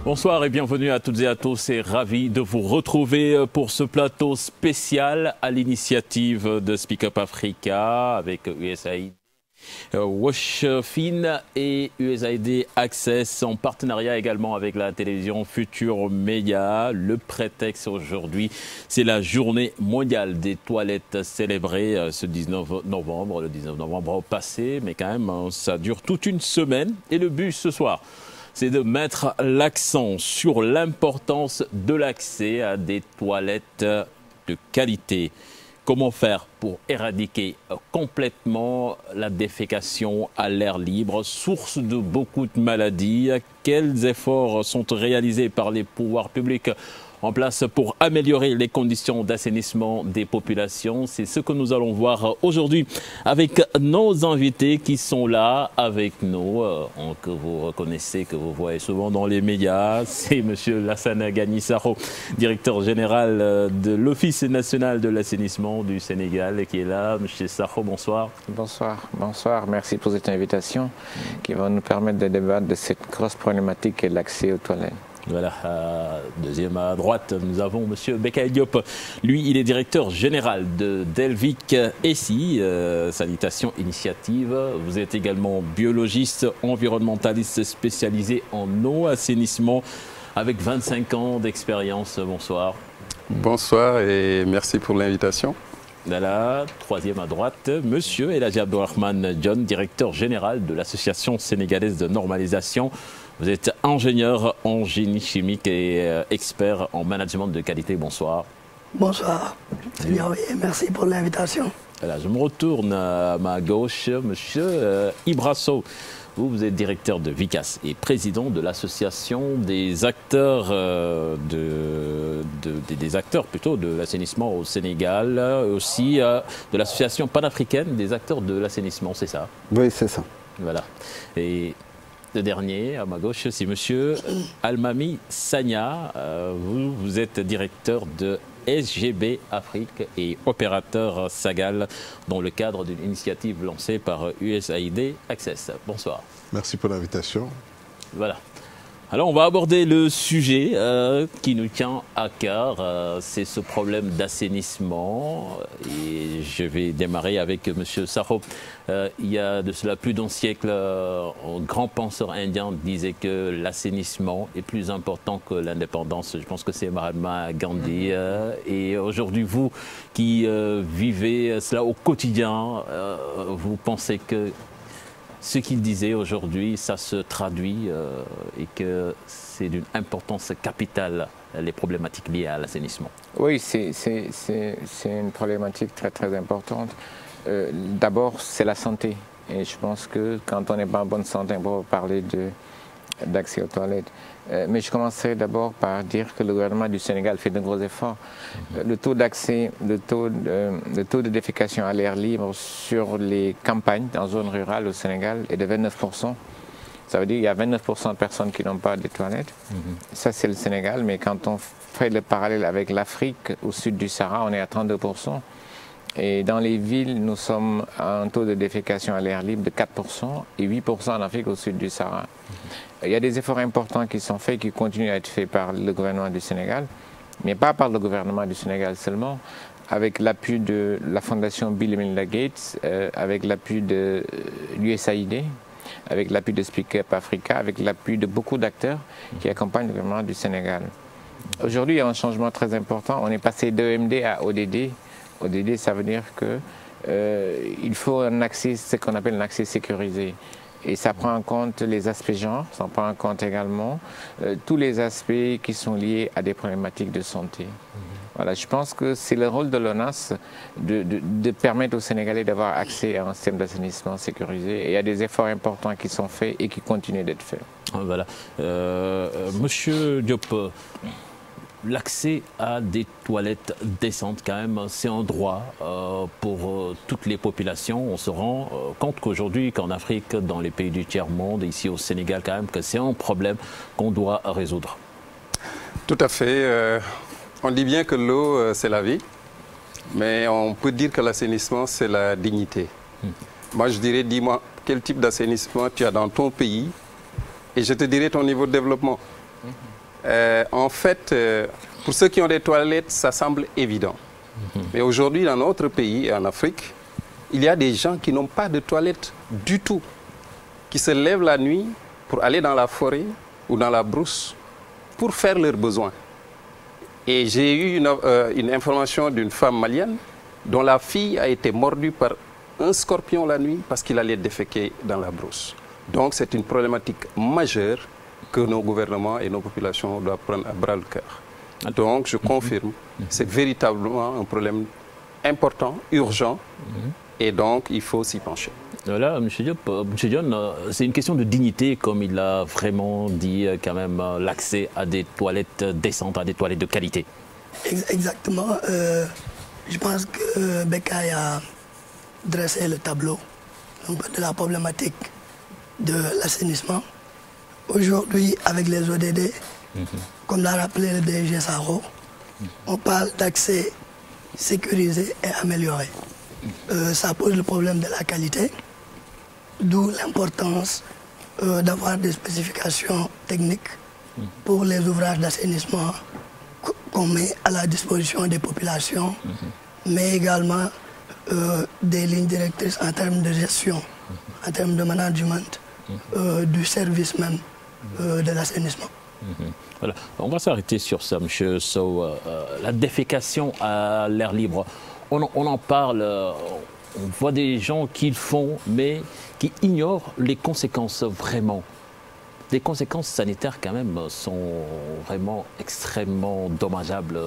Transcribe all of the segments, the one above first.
Bonsoir et bienvenue à toutes et à tous et ravi de vous retrouver pour ce plateau spécial à l'initiative de Speak Up Africa avec USAID, WashFin et USAID Access en partenariat également avec la télévision Futur Média. Le prétexte aujourd'hui, c'est la journée mondiale des toilettes célébrée ce 19 novembre, le 19 novembre passé, mais quand même ça dure toute une semaine et le but ce soir, c'est de mettre l'accent sur l'importance de l'accès à des toilettes de qualité. Comment faire pour éradiquer complètement la défécation à l'air libre, source de beaucoup de maladies? Quels efforts sont réalisés par les pouvoirs publics en place pour améliorer les conditions d'assainissement des populations? C'est ce que nous allons voir aujourd'hui avec nos invités qui sont là avec nous, que vous reconnaissez, que vous voyez souvent dans les médias. C'est M. Lassana Gagny Sakho, directeur général de l'Office national de l'assainissement du Sénégal, qui est là. M. Sakho, bonsoir. Bonsoir, bonsoir. Merci pour cette invitation qui va nous permettre de débattre de cette grosse problématique qui est l'accès aux toilettes. Voilà, deuxième à droite, nous avons M. Bekay Diop. Lui, il est directeur général de Delvic SI, Sanitation Initiative. Vous êtes également biologiste, environnementaliste spécialisé en eau, assainissement, avec 25 ans d'expérience. Bonsoir. Bonsoir et merci pour l'invitation. Voilà, troisième à droite, M. Eladji Abdourahmane John, directeur général de l'Association sénégalaise de normalisation. Vous êtes ingénieur en génie chimique et expert en management de qualité. Bonsoir. Bonsoir. Merci pour l'invitation. Voilà, je me retourne à ma gauche, monsieur Ibrasso. Vous êtes directeur de VICAS et président de l'association des acteurs des acteurs plutôt de l'assainissement au Sénégal, aussi de l'association panafricaine des acteurs de l'assainissement, c'est ça? Oui, c'est ça. Voilà. Et le dernier, à ma gauche, c'est monsieur Almami Sagna. Vous êtes directeur de SGB Afrique et opérateur Sagal dans le cadre d'une initiative lancée par USAID Access. Bonsoir. Merci pour l'invitation. Voilà. Alors on va aborder le sujet qui nous tient à cœur, c'est ce problème d'assainissement. Et je vais démarrer avec M. Sakho. Il y a de cela plus d'un siècle, un grand penseur indien disait que l'assainissement est plus important que l'indépendance. Je pense que c'est Mahatma Gandhi. Et aujourd'hui, vous qui vivez cela au quotidien, vous pensez que ce qu'il disait aujourd'hui, ça se traduit et que c'est d'une importance capitale, les problématiques liées à l'assainissement. Oui, c'est une problématique très très importante. D'abord, c'est la santé. Et je pense que quand on n'est pas en bonne santé, on peut parler d'accès aux toilettes. Mais je commencerai d'abord par dire que le gouvernement du Sénégal fait de gros efforts. Le taux d'accès, le taux de défécation à l'air libre sur les campagnes, en zone rurale au Sénégal, est de 29%. Ça veut dire qu'il y a 29% de personnes qui n'ont pas de toilettes. Ça, c'est le Sénégal. Mais quand on fait le parallèle avec l'Afrique, au sud du Sahara, on est à 32%. Et dans les villes, nous sommes à un taux de défécation à l'air libre de 4% et 8% en Afrique au sud du Sahara. Il y a des efforts importants qui sont faits, qui continuent à être faits par le gouvernement du Sénégal, mais pas par le gouvernement du Sénégal seulement, avec l'appui de la fondation Bill et Melinda Gates, avec l'appui de l'USAID, avec l'appui de Speak Up Africa, avec l'appui de beaucoup d'acteurs qui accompagnent le gouvernement du Sénégal. Aujourd'hui, il y a un changement très important. On est passé d'EMD à ODD. ODD, ça veut dire qu'il faut un accès, ce qu'on appelle un accès sécurisé. Et ça prend en compte les aspects genre, ça prend en compte également tous les aspects qui sont liés à des problématiques de santé. Voilà, je pense que c'est le rôle de l'ONAS de permettre aux Sénégalais d'avoir accès à un système d'assainissement sécurisé. Et il y a des efforts importants qui sont faits et qui continuent d'être faits. Voilà. Monsieur Diop, l'accès à des toilettes décentes, quand même, c'est un droit pour toutes les populations. On se rend compte qu'aujourd'hui, qu'en Afrique, dans les pays du tiers-monde, ici au Sénégal, quand même, que c'est un problème qu'on doit résoudre. Tout à fait. On dit bien que l'eau, c'est la vie, mais on peut dire que l'assainissement, c'est la dignité. Moi, je dirais, dis-moi, quel type d'assainissement tu as dans ton pays et je te dirai ton niveau de développement. En fait, pour ceux qui ont des toilettes, ça semble évident. Mais aujourd'hui, dans notre pays et en Afrique, il y a des gens qui n'ont pas de toilettes du tout, qui se lèvent la nuit pour aller dans la forêt ou dans la brousse pour faire leurs besoins. Et j'ai eu une information d'une femme malienne dont la fille a été mordue par un scorpion la nuit parce qu'il allait déféquer dans la brousse. Donc c'est une problématique majeure que nos gouvernements et nos populations doivent prendre à bras le cœur. Donc je confirme, c'est véritablement un problème important, urgent, et donc il faut s'y pencher. Voilà, M. Diop, c'est une question de dignité, comme il a vraiment dit, quand même, l'accès à des toilettes décentes, à des toilettes de qualité. Exactement. Je pense que Bekay a dressé le tableau de la problématique de l'assainissement. Aujourd'hui, avec les ODD, comme l'a rappelé le DG Saro, on parle d'accès sécurisé et amélioré. Ça pose le problème de la qualité, d'où l'importance d'avoir des spécifications techniques pour les ouvrages d'assainissement qu'on met à la disposition des populations, mais également des lignes directrices en termes de gestion, en termes de management du service même de l'assainissement. Voilà. On va s'arrêter sur ça, M. Sow. La défécation à l'air libre, on en parle, on voit des gens qui le font, mais qui ignorent les conséquences vraiment. Les conséquences sanitaires, quand même, sont vraiment extrêmement dommageables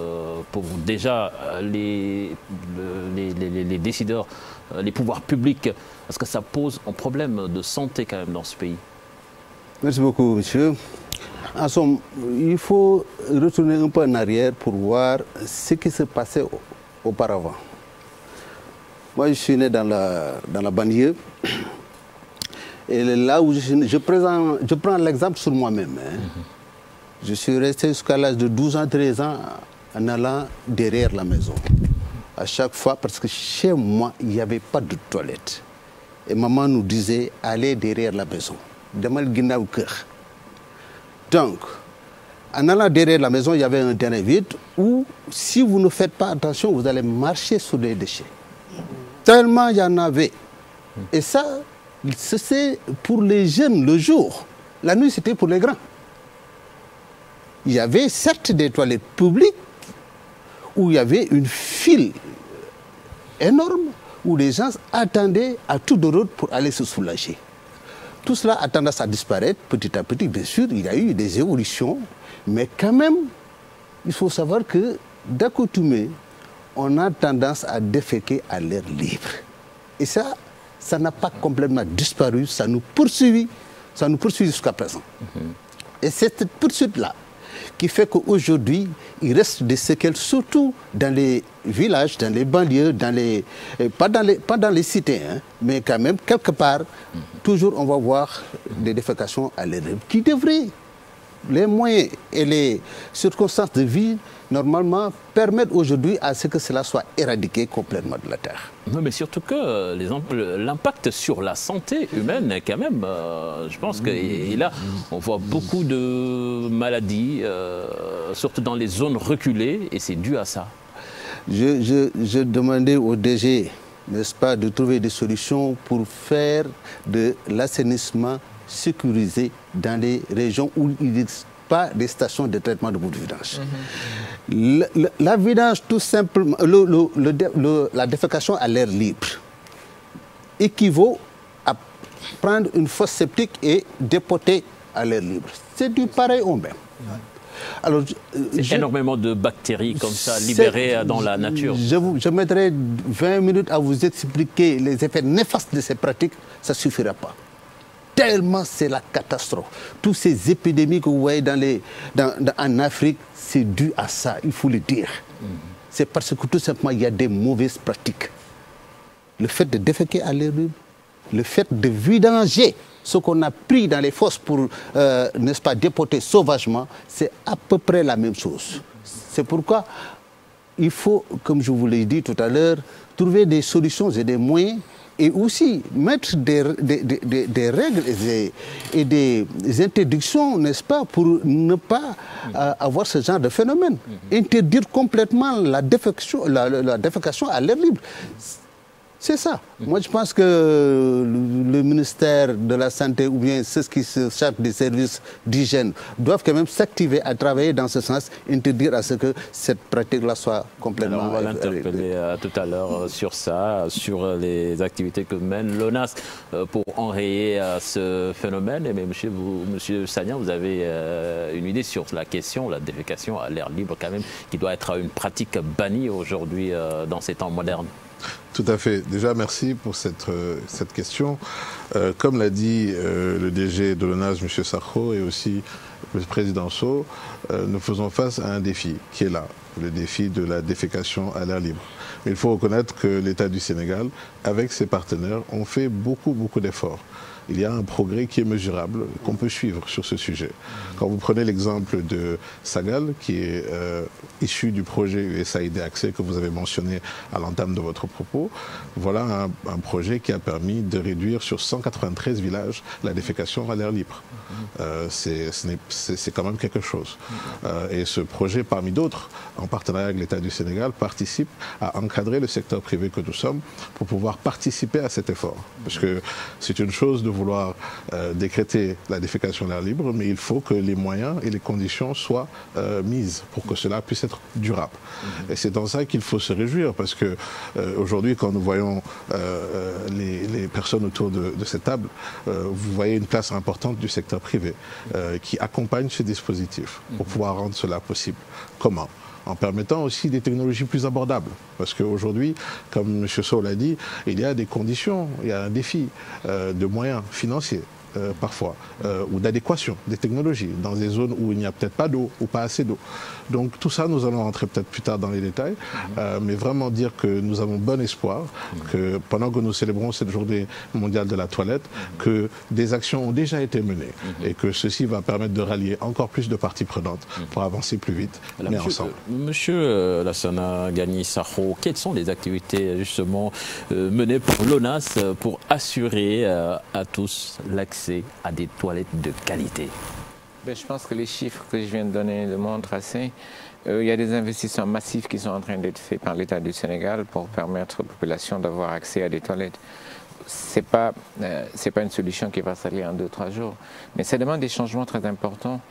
pour déjà les décideurs, les pouvoirs publics, parce que ça pose un problème de santé, quand même, dans ce pays. Merci beaucoup, monsieur. En somme, il faut retourner un peu en arrière pour voir ce qui se passait auparavant. Moi, je suis né dans la banlieue. Et là où je prends l'exemple sur moi-même. Je suis resté jusqu'à l'âge de 12 ans, 13 ans en allant derrière la maison. À chaque fois, parce que chez moi, il n'y avait pas de toilette. Et maman nous disait, allez derrière la maison. Demal Guinaou Cœur. Donc, en allant derrière la maison, il y avait un terrain vide où, si vous ne faites pas attention, vous allez marcher sur les déchets. Tellement il y en avait. Et ça, c'est pour les jeunes le jour. La nuit, c'était pour les grands. Il y avait certes des toilettes publiques où il y avait une file énorme où les gens attendaient à tour de route pour aller se soulager. Tout cela a tendance à disparaître petit à petit. Bien sûr, il y a eu des évolutions, mais quand même, il faut savoir que d'accoutumé, on a tendance à déféquer à l'air libre. Et ça n'a pas complètement disparu, ça nous poursuit jusqu'à présent. Et c'est cette poursuite-là qui fait qu'aujourd'hui, il reste des séquelles, surtout dans les villages, dans les banlieues, pas dans les cités, hein, mais quand même, quelque part, toujours on va voir des défécations à l'air libre qui devraient, les moyens et les circonstances de vie, normalement, permettent aujourd'hui à ce que cela soit éradiqué complètement de la terre. Non, mais surtout que l'impact sur la santé humaine, quand même, je pense que là, on voit beaucoup de maladies, surtout dans les zones reculées, et c'est dû à ça. Je demandais au DG, n'est-ce pas, de trouver des solutions pour faire de l'assainissement sécurisé dans les régions où il n'existe pas des stations de traitement de boue de vidange. La vidange, tout simplement, la défécation à l'air libre équivaut à prendre une fosse septique et dépoter à l'air libre. C'est du pareil au même. Alors, énormément de bactéries comme ça libérées dans la nature. Je mettrai 20 minutes à vous expliquer les effets néfastes de ces pratiques, ça ne suffira pas. Tellement c'est la catastrophe. Toutes ces épidémies que vous voyez en Afrique, c'est dû à ça, il faut le dire. C'est parce que tout simplement, il y a des mauvaises pratiques. Le fait de déféquer à l'air libre, le fait de vidanger ce qu'on a pris dans les fosses pour, n'est-ce pas, dépoter sauvagement, c'est à peu près la même chose. C'est pourquoi il faut, comme je vous l'ai dit tout à l'heure, trouver des solutions et des moyens et aussi mettre des règles et des interdictions, n'est-ce pas, pour ne pas avoir ce genre de phénomène. Interdire complètement la défécation à l'air libre. C'est ça. Moi, je pense que le ministère de la Santé ou bien ceux qui se chargent des services d'hygiène doivent quand même s'activer à travailler dans ce sens, interdire à ce que cette pratique-là soit complètement... Alors, on va l'interpeller tout à l'heure sur ça, sur les activités que mène l'ONAS pour enrayer ce phénomène. Mais monsieur Sagna, vous avez une idée sur la question, la défécation à l'air libre quand même, qui doit être une pratique bannie aujourd'hui dans ces temps modernes. Tout à fait. Déjà, merci pour cette question. Comme l'a dit le DG de l'ONAS, M. Sakho, et aussi le président Sow, nous faisons face à un défi qui est là, le défi de la défécation à l'air libre. Mais il faut reconnaître que l'État du Sénégal, avec ses partenaires, ont fait beaucoup d'efforts. Il y a un progrès qui est mesurable, qu'on peut suivre sur ce sujet. Quand vous prenez l'exemple de Sagal, qui est issu du projet USAID Accès que vous avez mentionné à l'entame de votre propos, voilà un projet qui a permis de réduire sur 193 villages la défécation à l'air libre. C'est quand même quelque chose. Et ce projet, parmi d'autres, en partenariat avec l'État du Sénégal, participe à encadrer le secteur privé que nous sommes pour pouvoir participer à cet effort. Parce que c'est une chose de vouloir décréter la défécation à l'air libre, mais il faut que les moyens et les conditions soient mises pour que cela puisse être durable. Et c'est dans ça qu'il faut se réjouir, parce que aujourd'hui, quand nous voyons les personnes autour de cette table, vous voyez une place importante du secteur privé qui accompagne ce dispositif pour pouvoir rendre cela possible. Comment ? En permettant aussi des technologies plus abordables. Parce qu'aujourd'hui, comme M. Sow l'a dit, il y a des conditions, il y a un défi de moyens financiers. Parfois, ou d'adéquation des technologies dans des zones où il n'y a peut-être pas d'eau ou pas assez d'eau. Donc tout ça, nous allons rentrer peut-être plus tard dans les détails, mais vraiment dire que nous avons bon espoir que pendant que nous célébrons cette journée mondiale de la toilette, que des actions ont déjà été menées et que ceci va permettre de rallier encore plus de parties prenantes pour avancer plus vite, mais ensemble. Monsieur Lassana Gagny Sakho, quelles sont les activités justement menées par l'ONAS pour assurer à tous l'accès à des toilettes de qualité? Je pense que les chiffres que je viens de donner le montrent assez. Il y a des investissements massifs qui sont en train d'être faits par l'État du Sénégal pour permettre aux populations d'avoir accès à des toilettes. Ce n'est pas une solution qui va s'arrêter en 2-3 jours, mais ça demande des changements très importants.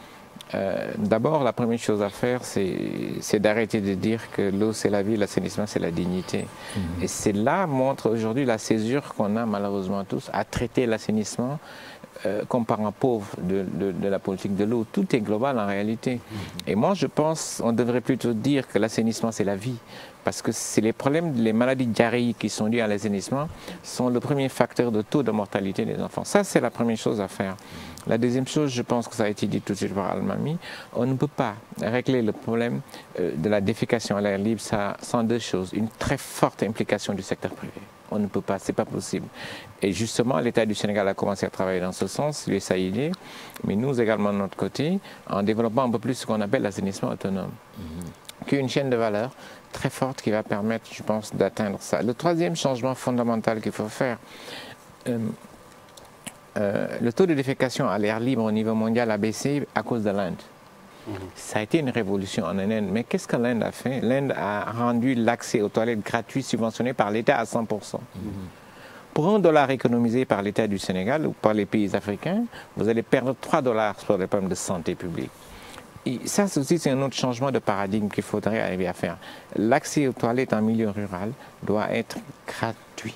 D'abord, la première chose à faire, c'est d'arrêter de dire que l'eau c'est la vie, l'assainissement c'est la dignité. Et c'est là montre aujourd'hui la césure qu'on a malheureusement tous à traiter l'assainissement comme parent pauvre de la politique de l'eau. Tout est global en réalité. Et moi je pense on devrait plutôt dire que l'assainissement c'est la vie. Parce que c'est les problèmes, les maladies diarrhéiques qui sont dues à l'assainissement sont le premier facteur de taux de mortalité des enfants. Ça, c'est la première chose à faire. La deuxième chose, je pense que ça a été dit tout de suite par Almami, on ne peut pas régler le problème de la défécation à l'air libre sans deux choses. Une très forte implication du secteur privé. On ne peut pas, c'est pas possible. Et justement, l'État du Sénégal a commencé à travailler dans ce sens, l'USAID, mais nous également de notre côté, en développant un peu plus ce qu'on appelle l'assainissement autonome. Qui est une chaîne de valeur très forte qui va permettre, je pense, d'atteindre ça. Le troisième changement fondamental qu'il faut faire, le taux de défécation à l'air libre au niveau mondial a baissé à cause de l'Inde. Ça a été une révolution en Inde. Mais qu'est-ce que l'Inde a fait? L'Inde a rendu l'accès aux toilettes gratuits subventionnés par l'État à 100%. Pour $1 économisé par l'État du Sénégal ou par les pays africains, vous allez perdre $3 sur les problèmes de santé publique. Et ça aussi, c'est un autre changement de paradigme qu'il faudrait arriver à faire. L'accès aux toilettes en milieu rural doit être gratuit.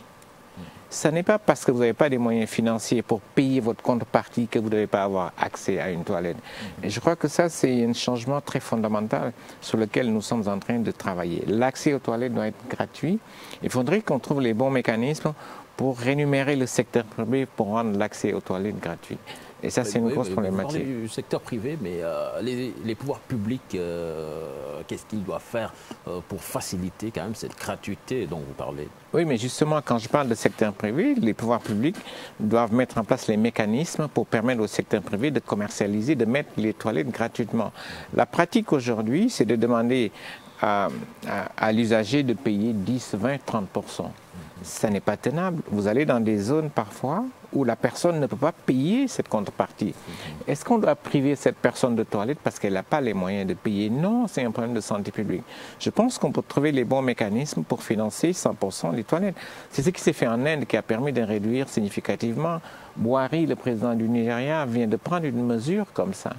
Ce n'est pas parce que vous n'avez pas des moyens financiers pour payer votre contrepartie que vous ne devez pas avoir accès à une toilette. Et je crois que ça, c'est un changement très fondamental sur lequel nous sommes en train de travailler. L'accès aux toilettes doit être gratuit. Il faudrait qu'on trouve les bons mécanismes pour rémunérer le secteur privé pour rendre l'accès aux toilettes gratuit. Et ça, c'est une grosse problématique. Vous parlez du secteur privé, mais les pouvoirs publics, qu'est-ce qu'ils doivent faire pour faciliter quand même cette gratuité dont vous parlez? Oui, mais justement, quand je parle de secteur privé, les pouvoirs publics doivent mettre en place les mécanismes pour permettre au secteur privé de commercialiser, de mettre les toilettes gratuitement. La pratique aujourd'hui, c'est de demander à l'usager de payer 10, 20, 30%. ça n'est pas tenable. Vous allez dans des zones parfois où la personne ne peut pas payer cette contrepartie. Est-ce qu'on doit priver cette personne de toilette parce qu'elle n'a pas les moyens de payer? Non, c'est un problème de santé publique. Je pense qu'on peut trouver les bons mécanismes pour financer 100% les toilettes. C'est ce qui s'est fait en Inde qui a permis de réduire significativement. Buhari, le président du Nigeria, vient de prendre une mesure comme ça.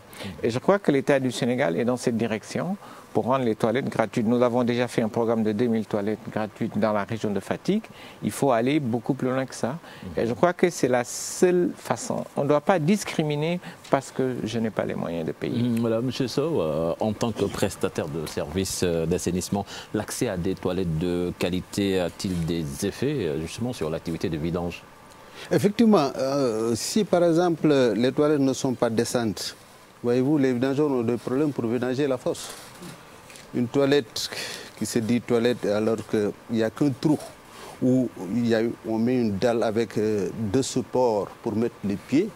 Et je crois que l'État du Sénégal est dans cette direction pour rendre les toilettes gratuites. Nous avons déjà fait un programme de 2000 toilettes gratuites dans la région de Fatick. Il faut aller beaucoup plus loin que ça. Et je crois que c'est la seule façon. On ne doit pas discriminer parce que je n'ai pas les moyens de payer. Voilà, M. Sow, en tant que prestataire de services d'assainissement, l'accès à des toilettes de qualité a-t-il des effets justement sur l'activité de vidange? Effectivement, si par exemple les toilettes ne sont pas décentes, voyez-vous, les vidangeurs ont des problèmes pour vidanger la fosse. Une toilette qui se dit toilette alors qu'il n'y a qu'un trou où on met une dalle avec deux supports pour mettre les pieds,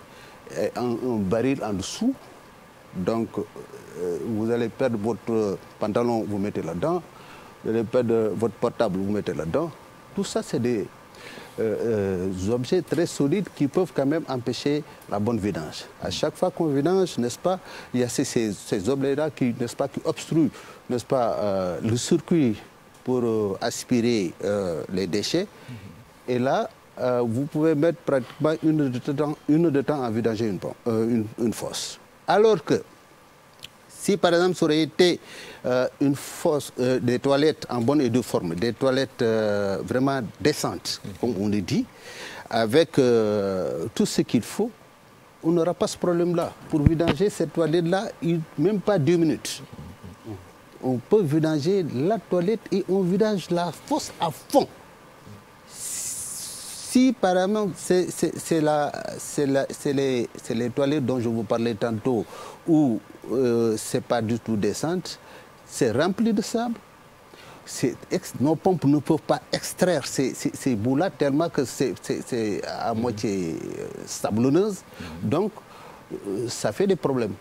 et un baril en dessous. Donc vous allez perdre votre pantalon, vous mettez là-dedans. Vous allez perdre votre portable, vous mettez là-dedans. Tout ça, c'est des objets très solides qui peuvent quand même empêcher la bonne vidange. À chaque fois qu'on vidange, n'est-ce pas, il y a ces objets-là qui, n'est-ce pas, qui obstruent, n'est-ce pas, le circuit pour aspirer les déchets. Et là, vous pouvez mettre pratiquement une heure de temps à vidanger une fosse. Alors que si par exemple ça aurait été une fosse, des toilettes en bonne et due forme, des toilettes vraiment décentes, comme on le dit, avec tout ce qu'il faut, on n'aura pas ce problème-là. Pour vidanger cette toilette-là, même pas 2 minutes. On peut vidanger la toilette et on vidange la fosse à fond. Si par exemple c'est les toilettes dont je vous parlais tantôt, où ce n'est pas du tout décente, c'est rempli de sable. Nos pompes ne peuvent pas extraire ces bouts-là tellement que c'est à moitié sablonneuse. Donc, ça fait des problèmes.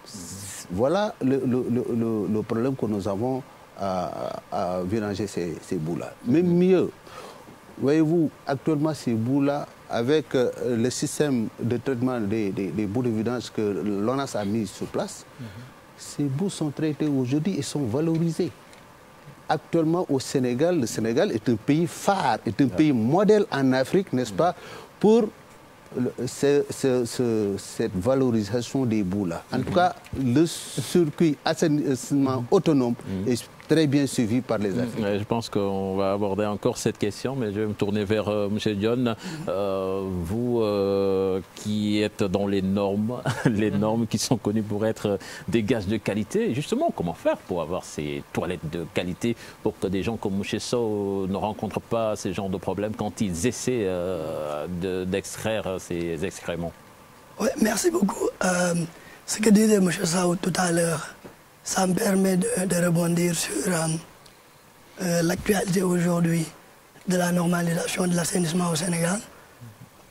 Voilà le problème que nous avons à vidanger ces bouts-là. Même mieux, voyez-vous, actuellement, ces bouts-là, avec le système de traitement des bouts de vidange que l'ONAS a mis sur place, ces bouts sont traités aujourd'hui et sont valorisés. Actuellement, au Sénégal, le Sénégal est un pays phare, est un pays modèle en Afrique, n'est-ce pas, pour cette valorisation des bouts-là. En tout cas, le circuit assainissement autonome est très bien suivi par les Africains. Je pense qu'on va aborder encore cette question, mais je vais me tourner vers M. John. Vous qui êtes dans les normes qui sont connues pour être des gages de qualité, justement, comment faire pour avoir ces toilettes de qualité pour que des gens comme M. Sow ne rencontrent pas ces genres de problèmes quand ils essaient d'extraire ces excréments? Oui, merci beaucoup. Ce que disait M. Sow tout à l'heure, ça me permet de rebondir sur l'actualité aujourd'hui de la normalisation de l'assainissement au Sénégal.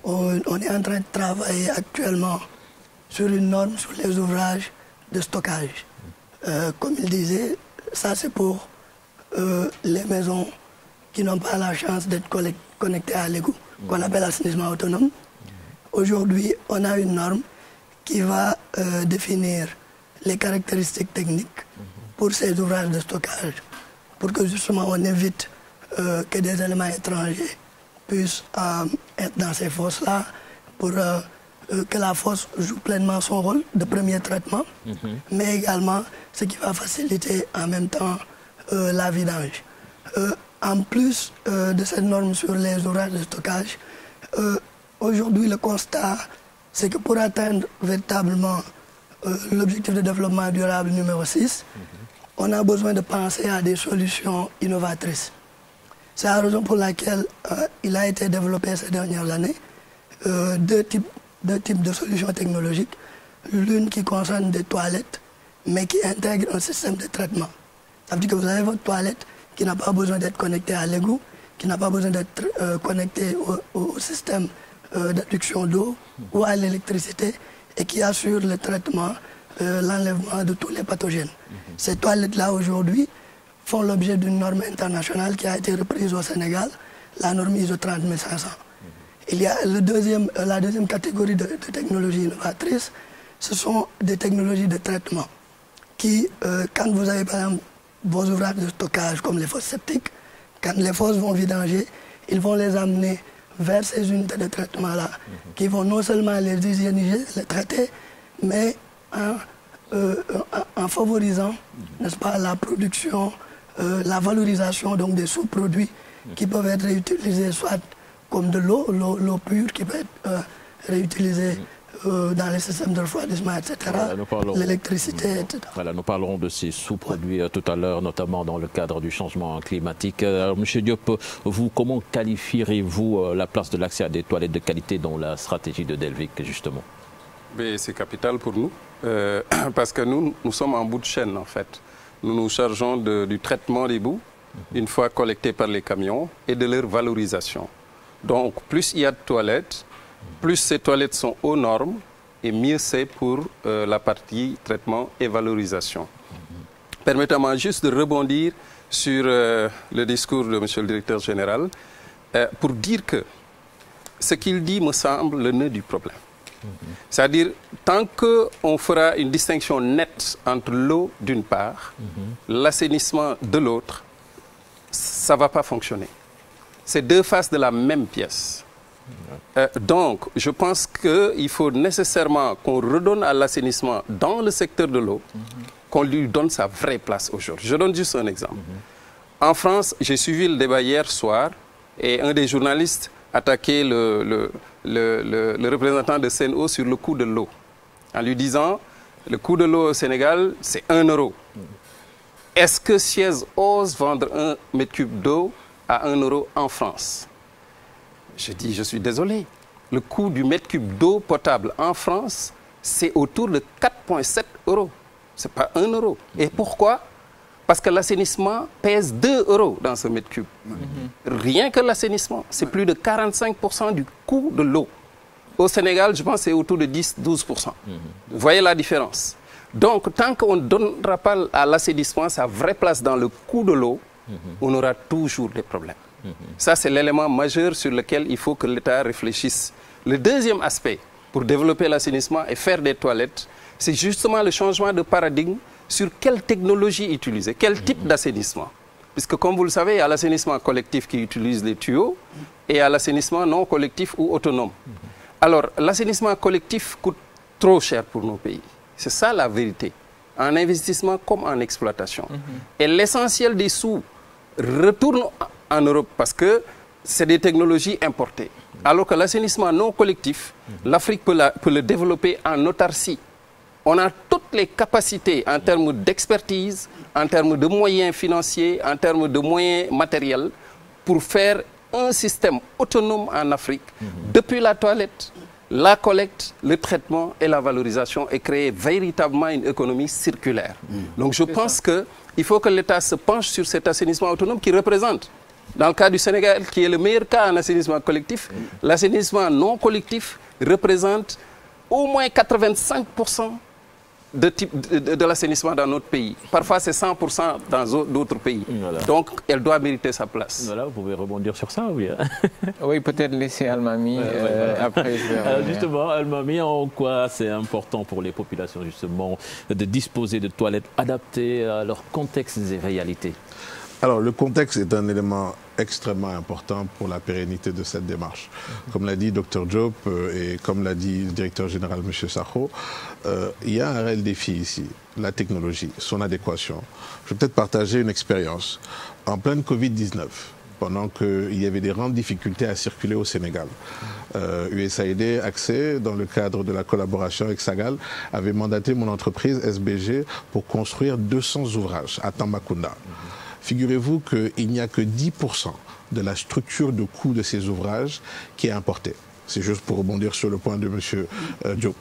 On est en train de travailler actuellement sur une norme sur les ouvrages de stockage. Comme il disait, ça c'est pour les maisons qui n'ont pas la chance d'être connectées à l'égout, qu'on appelle assainissement autonome. Aujourd'hui, on a une norme qui va définir les caractéristiques techniques pour ces ouvrages de stockage, pour que justement on évite que des éléments étrangers puissent être dans ces fosses-là, pour que la fosse joue pleinement son rôle de premier traitement, mais également ce qui va faciliter en même temps la vidange. En plus de cette norme sur les ouvrages de stockage, aujourd'hui le constat, c'est que pour atteindre véritablement l'objectif de développement durable numéro 6, on a besoin de penser à des solutions innovatrices. C'est la raison pour laquelle il a été développé ces dernières années deux types de solutions technologiques. L'une qui concerne des toilettes, mais qui intègre un système de traitement. Ça veut dire que vous avez votre toilette qui n'a pas besoin d'être connectée à l'égout, qui n'a pas besoin d'être connectée au système d'adduction d'eau ou à l'électricité, et qui assure le traitement, l'enlèvement de tous les pathogènes. Ces toilettes-là, aujourd'hui, font l'objet d'une norme internationale qui a été reprise au Sénégal la norme ISO 30500. Il y a la deuxième catégorie de technologies innovatrices, ce sont des technologies de traitement qui, quand vous avez par exemple vos ouvrages de stockage comme les fosses septiques, quand les fosses vont vidanger, ils vont les amener vers ces unités de traitement-là, qui vont non seulement les hygiéniser, les traiter, mais en favorisant, n'est-ce pas, la production, la valorisation donc des sous-produits qui peuvent être réutilisés soit comme de l'eau pure qui peut être réutilisée dans les systèmes de refroidissement, etc., l'électricité, etc. Voilà, nous parlerons de ces sous-produits tout à l'heure, notamment dans le cadre du changement climatique. Monsieur Diop, vous, comment qualifierez-vous la place de l'accès à des toilettes de qualité dans la stratégie de Delvic, justement? C'est capital pour nous, parce que nous sommes en bout de chaîne, en fait. Nous nous chargeons du traitement des boues, une fois collectés par les camions, et de leur valorisation. Donc, plus il y a de toilettes, plus ces toilettes sont aux normes, et mieux c'est pour la partie traitement et valorisation. Permettez-moi juste de rebondir sur le discours de M. le directeur général, pour dire que ce qu'il dit me semble le nœud du problème. C'est-à-dire, tant qu'on fera une distinction nette entre l'eau d'une part, l'assainissement de l'autre, ça ne va pas fonctionner. C'est deux faces de la même pièce. Donc, je pense qu'il faut nécessairement qu'on redonne à l'assainissement dans le secteur de l'eau, qu'on lui donne sa vraie place aujourd'hui. Je donne juste un exemple. En France, j'ai suivi le débat hier soir et un des journalistes attaquait le représentant de Sen'Eau sur le coût de l'eau, en lui disant le coût de l'eau au Sénégal, c'est 1 euro. Est-ce que Suez ose vendre 1 mètre cube d'eau à 1 euro en France? Je dis, je suis désolé. Le coût du mètre cube d'eau potable en France, c'est autour de 4,7 euros. Ce n'est pas 1 euro. Et pourquoi? Parce que l'assainissement pèse 2 euros dans ce mètre cube. Rien que l'assainissement, c'est plus de 45% du coût de l'eau. Au Sénégal, je pense que c'est autour de 10-12%. Vous voyez la différence. Donc, tant qu'on ne donnera pas à l'assainissement sa vraie place dans le coût de l'eau, on aura toujours des problèmes. Ça, c'est l'élément majeur sur lequel il faut que l'État réfléchisse. Le deuxième aspect pour développer l'assainissement et faire des toilettes, c'est justement le changement de paradigme sur quelle technologie utiliser, quel type d'assainissement. Puisque, comme vous le savez, il y a l'assainissement collectif qui utilise les tuyaux et il y a l'assainissement non collectif ou autonome. Alors, l'assainissement collectif coûte trop cher pour nos pays. C'est ça la vérité, en investissement comme en exploitation. Et l'essentiel des sous retourne en Europe parce que c'est des technologies importées. Alors que l'assainissement non collectif, l'Afrique peut le développer en autarcie. On a toutes les capacités en termes d'expertise, en termes de moyens financiers, en termes de moyens matériels pour faire un système autonome en Afrique, depuis la toilette, la collecte, le traitement et la valorisation et créer véritablement une économie circulaire. Donc je pense qu'il faut que l'État se penche sur cet assainissement autonome qui représente, dans le cas du Sénégal, qui est le meilleur cas en assainissement collectif, l'assainissement non collectif représente au moins 85% de l'assainissement dans notre pays. Parfois, c'est 100% dans d'autres pays. Voilà. Donc, elle doit mériter sa place. Voilà, vous pouvez rebondir sur ça, oui. Oui, peut-être laisser Almami, après je vais justement, Almami, en quoi c'est important pour les populations, justement, de disposer de toilettes adaptées à leurs contextes et réalités? Alors, le contexte est un élément extrêmement important pour la pérennité de cette démarche. Comme l'a dit Dr Diop et comme l'a dit le directeur général M. Sakho, il y a un réel défi ici, la technologie, son adéquation. Je vais peut-être partager une expérience. En pleine Covid-19, pendant qu'il y avait des grandes difficultés à circuler au Sénégal, USAID Accès, dans le cadre de la collaboration avec Sagal, avait mandaté mon entreprise SBG pour construire 200 ouvrages à Tambacounda. Figurez-vous qu'il n'y a que 10% de la structure de coût de ces ouvrages qui est importée. C'est juste pour rebondir sur le point de M. Diop.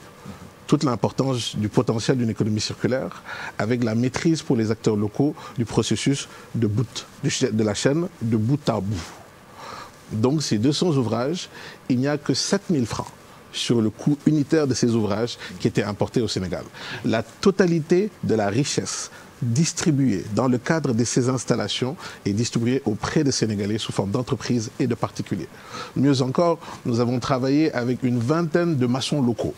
Toute l'importance du potentiel d'une économie circulaire avec la maîtrise pour les acteurs locaux du processus de la chaîne de bout à bout. Donc ces 200 ouvrages, il n'y a que 7 000 francs sur le coût unitaire de ces ouvrages qui étaient importés au Sénégal. La totalité de la richesse distribuées dans le cadre de ces installations et distribuées auprès des Sénégalais sous forme d'entreprises et de particuliers. Mieux encore, nous avons travaillé avec une vingtaine de maçons locaux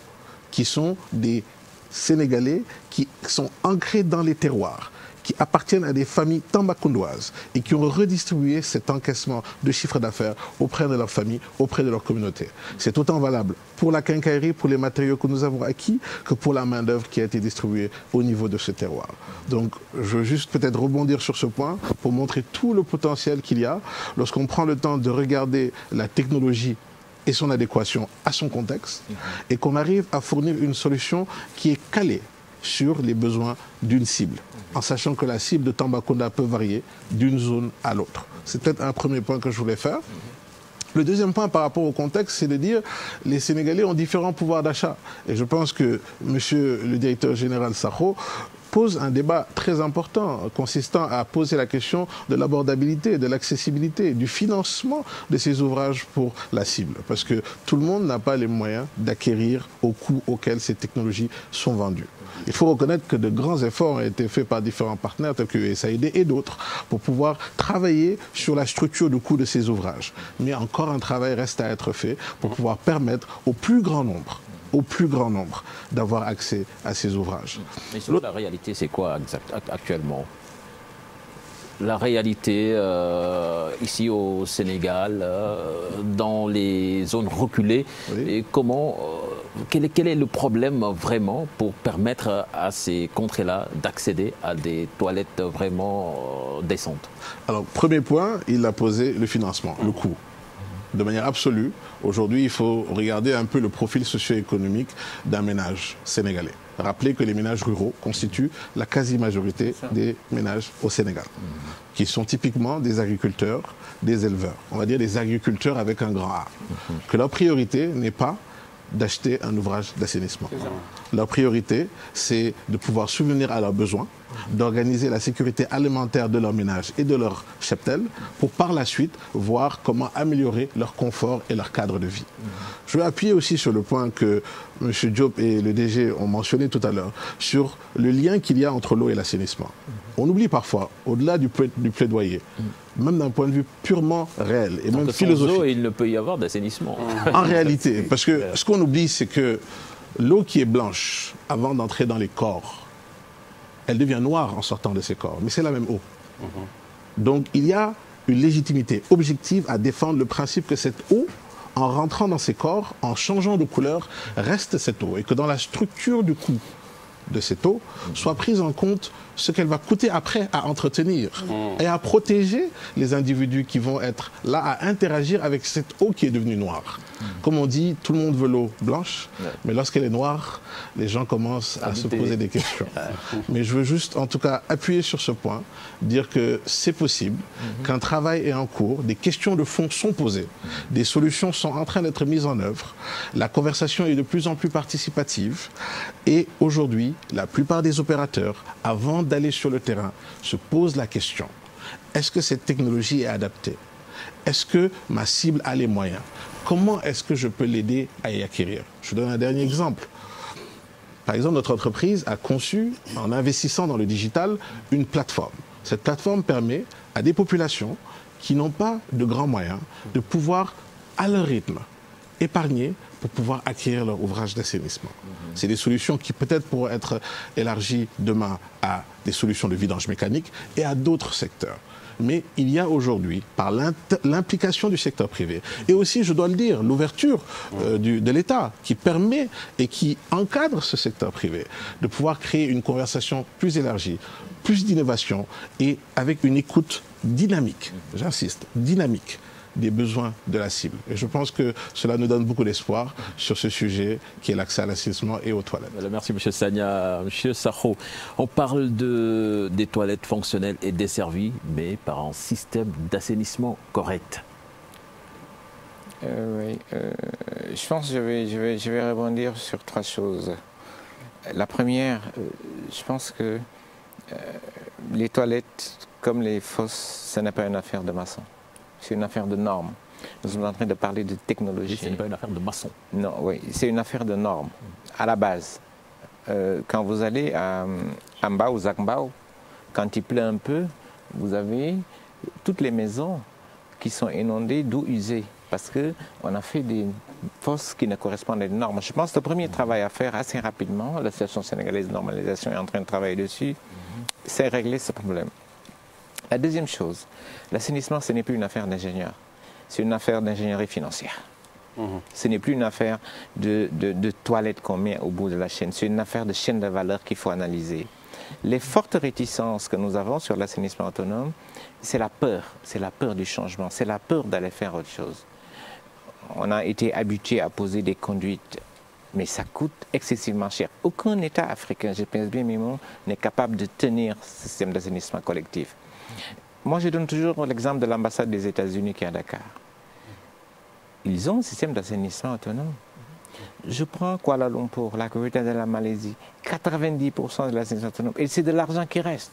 qui sont des Sénégalais qui sont ancrés dans les terroirs, qui appartiennent à des familles tambacoundoises et qui ont redistribué cet encaissement de chiffre d'affaires auprès de leur famille, auprès de leur communauté. C'est autant valable pour la quincaillerie, pour les matériaux que nous avons acquis, que pour la main-d'œuvre qui a été distribuée au niveau de ce terroir. Donc, je veux juste peut-être rebondir sur ce point pour montrer tout le potentiel qu'il y a lorsqu'on prend le temps de regarder la technologie et son adéquation à son contexte, et qu'on arrive à fournir une solution qui est calée sur les besoins d'une cible, en sachant que la cible de Tambacounda peut varier d'une zone à l'autre. C'est peut-être un premier point que je voulais faire. Le deuxième point par rapport au contexte, c'est de dire que les Sénégalais ont différents pouvoirs d'achat. Et je pense que monsieur le directeur général Sakho pose un débat très important consistant à poser la question de l'abordabilité, de l'accessibilité, du financement de ces ouvrages pour la cible. Parce que tout le monde n'a pas les moyens d'acquérir au coût auquel ces technologies sont vendues. Il faut reconnaître que de grands efforts ont été faits par différents partenaires tels que USAID et d'autres pour pouvoir travailler sur la structure de coût de ces ouvrages. Mais encore un travail reste à être fait pour pouvoir permettre au plus grand nombre d'avoir accès à ces ouvrages. Mais sur la réalité, c'est quoi actuellement? La réalité ici au Sénégal, dans les zones reculées, oui. Et comment, quel est le problème vraiment pour permettre à ces contrées-là d'accéder à des toilettes vraiment décentes? Alors, premier point, il a posé le financement, le coût. De manière absolue, aujourd'hui, il faut regarder un peu le profil socio-économique d'un ménage sénégalais. Rappelez que les ménages ruraux constituent la quasi-majorité des ménages au Sénégal, qui sont typiquement des agriculteurs, des éleveurs. On va dire des agriculteurs avec un grand A. Que leur priorité n'est pas d'acheter un ouvrage d'assainissement. Leur priorité, c'est de pouvoir subvenir à leurs besoins, d'organiser la sécurité alimentaire de leur ménage et de leur cheptel pour par la suite voir comment améliorer leur confort et leur cadre de vie. Je veux appuyer aussi sur le point que M. Diop et le DG ont mentionné tout à l'heure sur le lien qu'il y a entre l'eau et l'assainissement. On oublie parfois, au-delà du plaidoyer, même d'un point de vue purement réel et même philosophique. Sans eau, il ne peut y avoir d'assainissement. En réalité, parce que ce qu'on oublie, c'est que l'eau qui est blanche, avant d'entrer dans les corps, elle devient noire en sortant de ces corps. Mais c'est la même eau. Donc il y a une légitimité objective à défendre le principe que cette eau, en rentrant dans ces corps, en changeant de couleur, reste cette eau. Et que dans la structure du coût de cette eau, soit prise en compte ce qu'elle va coûter après à entretenir et à protéger les individus qui vont être là à interagir avec cette eau qui est devenue noire. Comme on dit, tout le monde veut l'eau blanche, mais lorsqu'elle est noire, les gens commencent à se poser des questions. Mais je veux juste, en tout cas, appuyer sur ce point, dire que c'est possible, qu'un travail est en cours, des questions de fond sont posées, des solutions sont en train d'être mises en œuvre, la conversation est de plus en plus participative, et aujourd'hui, la plupart des opérateurs, avant d'aller sur le terrain, se posent la question, est-ce que cette technologie est adaptée? Est-ce que ma cible a les moyens? Comment est-ce que je peux l'aider à y acquérir? Je vous donne un dernier exemple. Par exemple, notre entreprise a conçu, en investissant dans le digital, une plateforme. Cette plateforme permet à des populations qui n'ont pas de grands moyens de pouvoir, à leur rythme, épargner pour pouvoir acquérir leur ouvrage d'assainissement. C'est des solutions qui peut-être pourront être élargies demain à des solutions de vidange mécanique et à d'autres secteurs. Mais il y a aujourd'hui, par l'implication du secteur privé, et aussi, je dois le dire, l'ouverture de l'État qui permet et qui encadre ce secteur privé, de pouvoir créer une conversation plus élargie, plus d'innovation et avec une écoute dynamique, j'insiste, dynamique, des besoins de la cible. Et je pense que cela nous donne beaucoup d'espoir sur ce sujet qui est l'accès à l'assainissement et aux toilettes. Merci M. Sagna. M. Sakho, on parle des toilettes fonctionnelles et desservies, mais par un système d'assainissement correct. Oui, je pense que je vais rebondir sur trois choses. La première, je pense que les toilettes, comme les fosses, ce n'est pas une affaire de maçon. C'est une affaire de normes. Nous sommes en train de parler de technologie. Ce n'est pas une affaire de maçon. Non, oui, c'est une affaire de normes. À la base, quand vous allez à Mbao, Zakmbao, quand il pleut un peu, vous avez toutes les maisons qui sont inondées d'eau usée parce qu'on a fait des fosses qui ne correspondent à des normes. Je pense que le premier travail à faire assez rapidement, l'Association sénégalaise de normalisation est en train de travailler dessus, c'est régler ce problème. La deuxième chose, l'assainissement, ce n'est plus une affaire d'ingénieur, c'est une affaire d'ingénierie financière. Ce n'est plus une affaire de toilettes qu'on met au bout de la chaîne, c'est une affaire de chaîne de valeur qu'il faut analyser. Les fortes réticences que nous avons sur l'assainissement autonome, c'est la peur du changement, c'est la peur d'aller faire autre chose. On a été habitué à poser des conduites, mais ça coûte excessivement cher. Aucun État africain, je pense bien mes mots, n'est capable de tenir ce système d'assainissement collectif. Moi, je donne toujours l'exemple de l'ambassade des États-Unis qui est à Dakar. Ils ont un système d'assainissement autonome. Je prends Kuala Lumpur, la capitale de la Malaisie, 90% de l'assainissement autonome, et c'est de l'argent qui reste.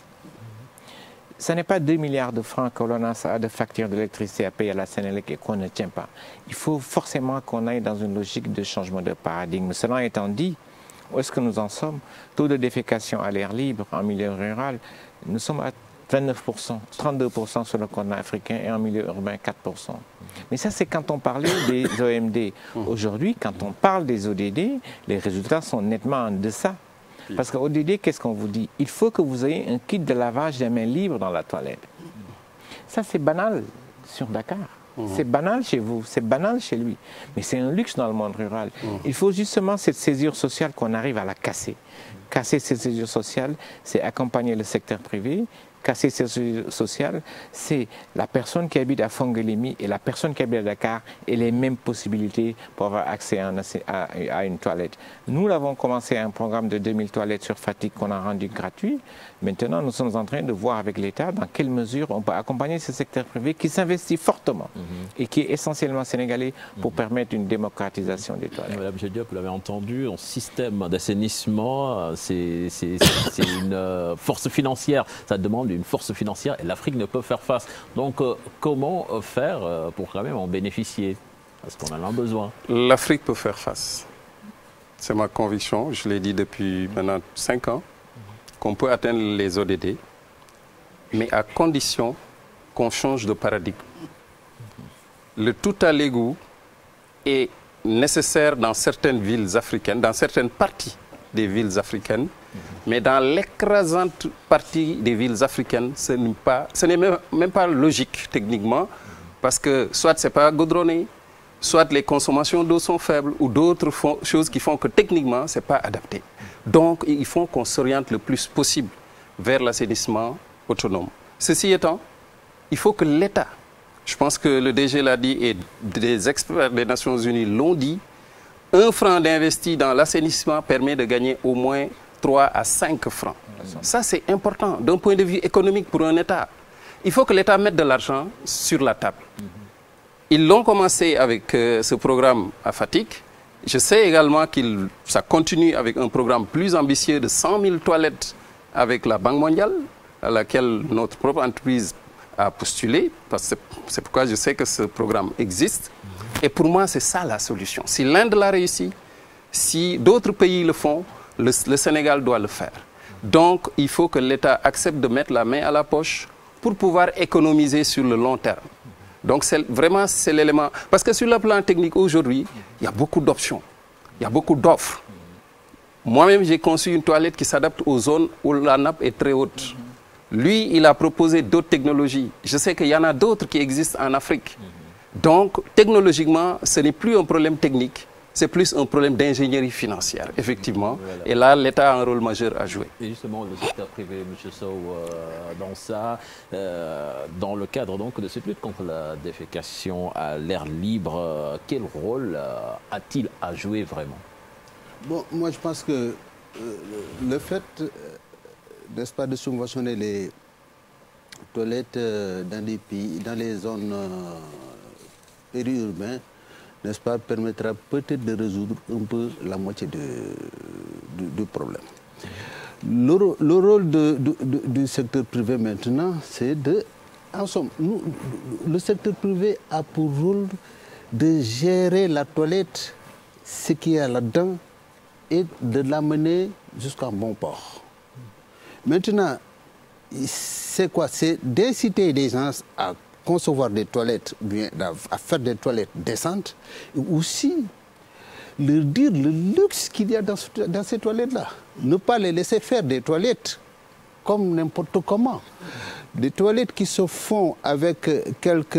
Ce n'est pas 2 milliards de francs que l'on a de factures d'électricité à payer à la Sénélec et qu'on ne tient pas. Il faut forcément qu'on aille dans une logique de changement de paradigme. Cela étant dit, où est-ce que nous en sommes? Taux de défécation à l'air libre en milieu rural, nous sommes à 29%, 32% sur le continent africain et en milieu urbain 4%. Mais ça, c'est quand on parlait des OMD. Aujourd'hui, quand on parle des ODD, les résultats sont nettement en deçà. Parce qu'au ODD, qu'est-ce qu'on vous dit? Il faut que vous ayez un kit de lavage des mains libres dans la toilette. Ça, c'est banal sur Dakar. C'est banal chez vous, c'est banal chez lui. Mais c'est un luxe dans le monde rural. Il faut justement cette césure sociale qu'on arrive à la casser. Casser cette césure sociale, c'est accompagner le secteur privé. Casser cette césure sociale, c'est la personne qui habite à Fongolimbi et la personne qui habite à Dakar et les mêmes possibilités pour avoir accès à une toilette. Nous l'avons commencé un programme de 2000 toilettes sur Fatick qu'on a rendu gratuit. Maintenant, nous sommes en train de voir avec l'État dans quelle mesure on peut accompagner ce secteur privé qui s'investit fortement et qui est essentiellement sénégalais pour permettre une démocratisation des toilettes. Madame Diop, vous l'avez entendu, un système d'assainissement, c'est une force financière. Ça demande une force financière et l'Afrique ne peut faire face. Donc, comment faire pour quand même en bénéficier? Parce qu'on en a besoin. L'Afrique peut faire face. C'est ma conviction, je l'ai dit depuis maintenant 5 ans, qu'on peut atteindre les ODD, mais à condition qu'on change de paradigme. Le tout à l'égout est nécessaire dans certaines villes africaines, dans certaines parties des villes africaines, mais dans l'écrasante partie des villes africaines, ce n'est même pas logique techniquement, parce que soit ce n'est pas goudronné, soit les consommations d'eau sont faibles, ou d'autres choses qui font que techniquement, ce n'est pas adapté. Donc, il faut qu'on s'oriente le plus possible vers l'assainissement autonome. Ceci étant, il faut que l'État, je pense que le DG l'a dit et des experts des Nations Unies l'ont dit, 1 franc d'investi dans l'assainissement permet de gagner au moins 3 à 5 francs. Ça, c'est important d'un point de vue économique pour un État. Il faut que l'État mette de l'argent sur la table. Ils l'ont commencé avec ce programme à Fatick. Je sais également que ça continue avec un programme plus ambitieux de 100 000 toilettes avec la Banque mondiale, à laquelle notre propre entreprise a postulé. C'est pourquoi je sais que ce programme existe. Et pour moi, c'est ça la solution. Si l'Inde l'a réussi, si d'autres pays le font, le Sénégal doit le faire. Donc, il faut que l'État accepte de mettre la main à la poche pour pouvoir économiser sur le long terme. Donc, vraiment, c'est l'élément. Parce que sur le plan technique, aujourd'hui, il y a beaucoup d'options. Il y a beaucoup d'offres. Moi-même, j'ai conçu une toilette qui s'adapte aux zones où la nappe est très haute. Lui, il a proposé d'autres technologies. Je sais qu'il y en a d'autres qui existent en Afrique. Donc, technologiquement, ce n'est plus un problème technique. C'est plus un problème d'ingénierie financière, effectivement. Voilà. Et là, l'État a un rôle majeur à jouer. Et justement, le secteur privé, M. Sow, dans ça, dans le cadre donc, de cette lutte contre la défécation à l'air libre, quel rôle a-t-il à jouer vraiment? Bon, moi, je pense que le fait, n'est-ce pas, de subventionner les toilettes dans des pays, dans les zones périurbaines, n'est-ce pas, permettra peut-être de résoudre un peu la moitié du problème. Le rôle du secteur privé maintenant, c'est de... En somme, le secteur privé a pour rôle de gérer la toilette, ce qu'il y a là-dedans, et de l'amener jusqu'à bon port. Maintenant, c'est quoi? C'est d'inciter les gens à concevoir des toilettes, bien, à faire des toilettes décentes, et aussi leur dire le luxe qu'il y a dans ces toilettes-là. Ne pas les laisser faire des toilettes comme n'importe comment. Des toilettes qui se font avec quelques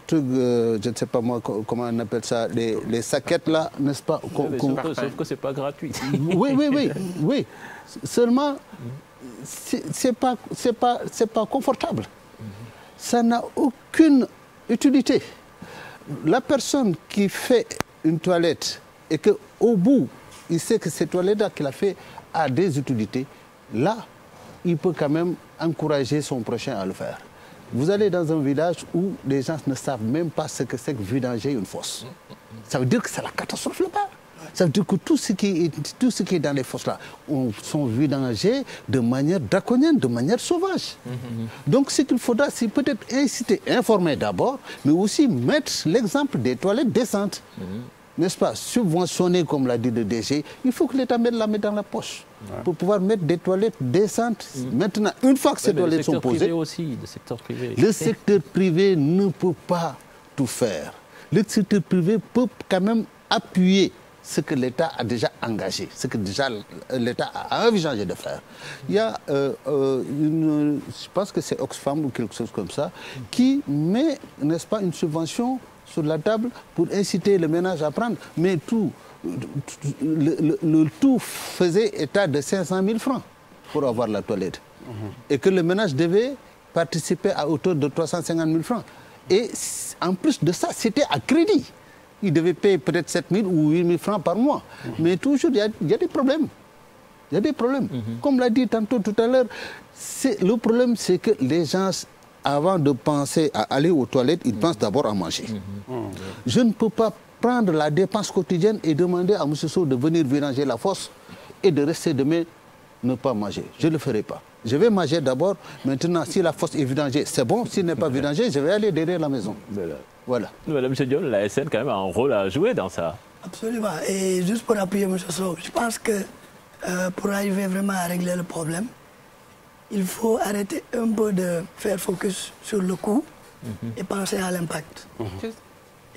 trucs, je ne sais pas moi comment on appelle ça, les saquettes là, n'est-ce pas? Sauf que ce n'est pas gratuit. Oui. Seulement, c'est pas confortable. Ça n'a aucune utilité. La personne qui fait une toilette et qu'au bout, il sait que cette toilette-là qu'il a fait a des utilités, là, il peut quand même encourager son prochain à le faire. Vous allez dans un village où les gens ne savent même pas ce que c'est que vidanger une fosse. Ça veut dire que c'est la catastrophe là-bas. Ça veut dire que tout ce qui est dans les fosses-là sont vidangés de manière draconienne, de manière sauvage. Donc ce qu'il faudra, c'est peut-être inciter, informer d'abord, mais aussi mettre l'exemple des toilettes décentes. N'est-ce pas? Subventionner, comme l'a dit le DG, il faut que l'État mette la main dans la poche pour pouvoir mettre des toilettes décentes. Maintenant, une fois que ces toilettes sont posées... Le secteur privé. Le secteur privé ne peut pas tout faire. Le secteur privé peut quand même appuyer ce que l'État a déjà engagé, ce que déjà l'État a envisagé de faire. Il y a je pense que c'est Oxfam ou quelque chose comme ça, qui met, n'est-ce pas, une subvention sur la table pour inciter le ménage à prendre. Mais le tout faisait état de 500 000 francs pour avoir la toilette. Et que le ménage devait participer à hauteur de 350 000 francs. Et en plus de ça, c'était à crédit. Il devait payer peut-être 7 000 ou 8 000 francs par mois. Mais toujours, il y a des problèmes. Il y a des problèmes. Comme l'a dit tantôt tout à l'heure, le problème, c'est que les gens, avant de penser à aller aux toilettes, ils pensent d'abord à manger. Je ne peux pas prendre la dépense quotidienne et demander à M. Sow de venir vidanger la fosse et de rester demain ne pas manger. Je ne le ferai pas. Je vais manger d'abord. Maintenant, si la fosse est vidangée, c'est bon. S'il n'est pas vidangé, je vais aller derrière la maison. Voilà. Madame Dion, la SN quand même a un rôle à jouer dans ça. Absolument. Et juste pour appuyer M. Sow, je pense que pour arriver vraiment à régler le problème, il faut arrêter un peu de faire focus sur le coût et penser à l'impact.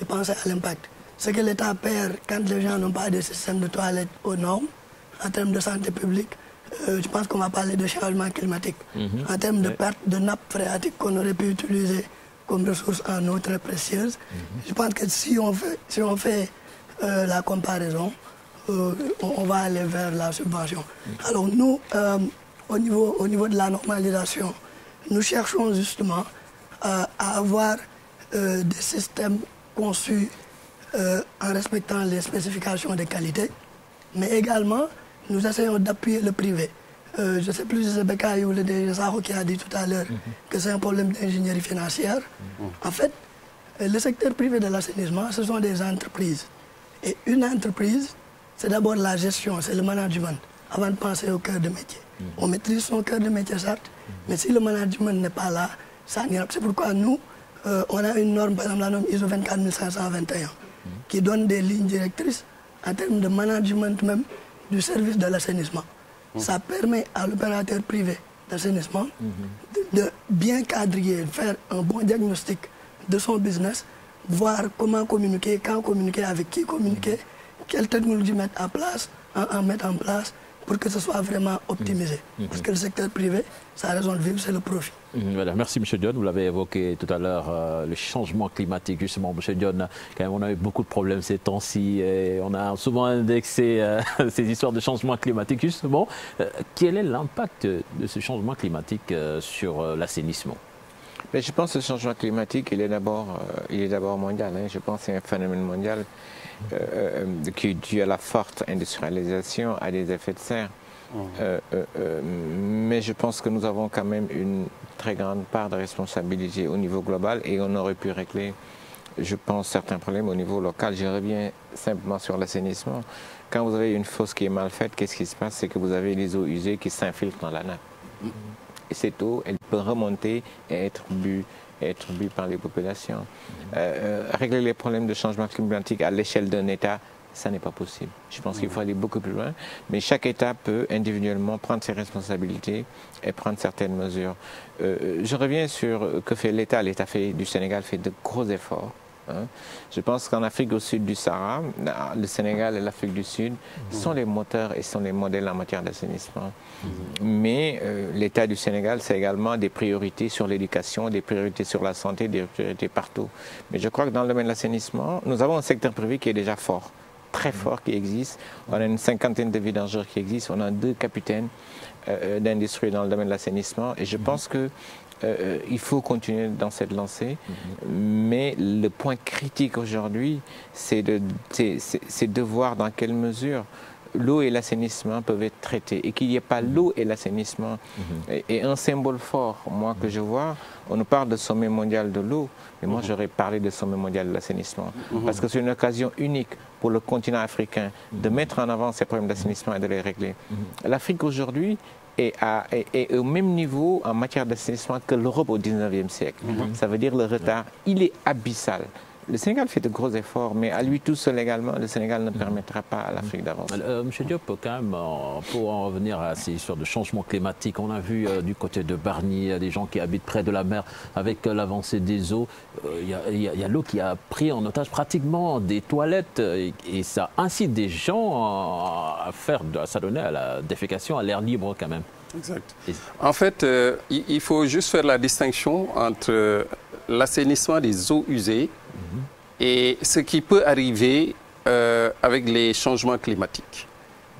Et penser à l'impact. Ce que l'État perd quand les gens n'ont pas de système de toilettes aux normes, en termes de santé publique, je pense qu'on va parler de changement climatique. En termes de perte de nappes phréatiques qu'on aurait pu utiliser comme ressource en eau très précieuse, je pense que si on fait la comparaison, on va aller vers la subvention. Alors nous, au niveau de la normalisation, nous cherchons justement à avoir des systèmes conçus en respectant les spécifications de qualité, mais également nous essayons d'appuyer le privé. Je ne sais plus si c'est Bekay ou le DG Sakho qui a dit tout à l'heure que c'est un problème d'ingénierie financière. En fait, le secteur privé de l'assainissement, ce sont des entreprises. Et une entreprise, c'est d'abord la gestion, c'est le management, avant de penser au cœur de métier. On maîtrise son cœur de métier, certes, mais si le management n'est pas là, ça n'ira pas. C'est pourquoi nous, on a une norme, par exemple la norme ISO 24521, qui donne des lignes directrices en termes de management même du service de l'assainissement. Ça permet à l'opérateur privé d'assainissement de bien cadrer, faire un bon diagnostic de son business, voir comment communiquer, quand communiquer, avec qui communiquer, quelle technologie mettre en place pour que ce soit vraiment optimisé. Parce que le secteur privé, sa raison de vivre, c'est le profit. Voilà. Merci, M. Dion. Vous l'avez évoqué tout à l'heure, le changement climatique, justement, M. Dion. Quand même, on a eu beaucoup de problèmes ces temps-ci et on a souvent indexé ces histoires de changement climatique, justement. Quel est l'impact de ce changement climatique sur l'assainissement? Mais je pense que ce changement climatique, il est d'abord mondial. Je pense que c'est un phénomène mondial qui est dû à la forte industrialisation, à des effets de serre. Mais je pense que nous avons quand même une très grande part de responsabilité au niveau global et on aurait pu régler, je pense, certains problèmes au niveau local. Je reviens simplement sur l'assainissement. Quand vous avez une fosse qui est mal faite, qu'est-ce qui se passe? C'est que vous avez les eaux usées qui s'infiltrent dans la nappe. Et cette eau, elle peut remonter et être bue par les populations. Régler les problèmes de changement climatique à l'échelle d'un État, ça n'est pas possible. Je pense qu'il faut aller beaucoup plus loin, mais chaque État peut individuellement prendre ses responsabilités et prendre certaines mesures. Je reviens sur que fait l'État. L'État du Sénégal fait de gros efforts. Je pense qu'en Afrique au sud du Sahara, le Sénégal et l'Afrique du Sud sont les moteurs et sont les modèles en matière d'assainissement. Mais l'État du Sénégal, c'est également des priorités sur l'éducation, des priorités sur la santé, des priorités partout. Mais je crois que dans le domaine de l'assainissement, nous avons un secteur privé qui est déjà fort, très fort, qui existe. On a une cinquantaine de vidangeurs qui existent, on a 2 capitaines d'industrie dans le domaine de l'assainissement. Et je pense que il faut continuer dans cette lancée, mais le point critique aujourd'hui, c'est de voir dans quelle mesure l'eau et l'assainissement peuvent être traités et qu'il n'y ait pas l'eau et l'assainissement. Et un symbole fort, moi, que je vois, on nous parle de sommet mondial de l'eau, mais moi, j'aurais parlé de sommet mondial de l'assainissement. Parce que c'est une occasion unique pour le continent africain de mettre en avant ces problèmes d'assainissement et de les régler. L'Afrique aujourd'hui est au même niveau en matière d'assainissement que l'Europe au 19e siècle. Ça veut dire le retard, il est abyssal. Le Sénégal fait de gros efforts, mais à lui tout seul également, le Sénégal ne permettra pas à l'Afrique d'avancer. Monsieur Diop, quand même, pour en revenir à ces histoires de changement climatique, on a vu du côté de Bargny, des gens qui habitent près de la mer, avec l'avancée des eaux, il y a l'eau qui a pris en otage pratiquement des toilettes, et ça incite des gens à s'adonner à la défécation à l'air libre quand même. Exact. En fait, il faut juste faire la distinction entre l'assainissement des eaux usées et ce qui peut arriver avec les changements climatiques.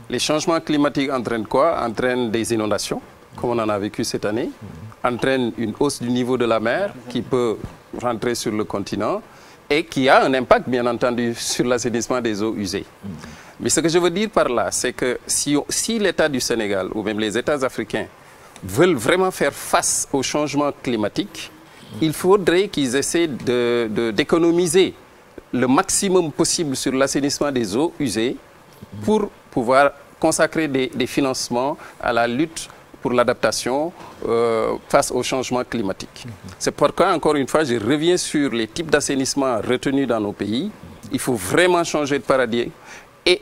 Les changements climatiques entraînent quoi? Entraînent des inondations, comme on en a vécu cette année, entraînent une hausse du niveau de la mer qui peut rentrer sur le continent et qui a un impact, bien entendu, sur l'assainissement des eaux usées. Mais ce que je veux dire par là, c'est que si l'État du Sénégal ou même les États africains veulent vraiment faire face au changement climatique, il faudrait qu'ils essaient d'économiser le maximum possible sur l'assainissement des eaux usées pour pouvoir consacrer des financements à la lutte pour l'adaptation face au changement climatique. C'est pourquoi, encore une fois, je reviens sur les types d'assainissement retenus dans nos pays. Il faut vraiment changer de paradigme et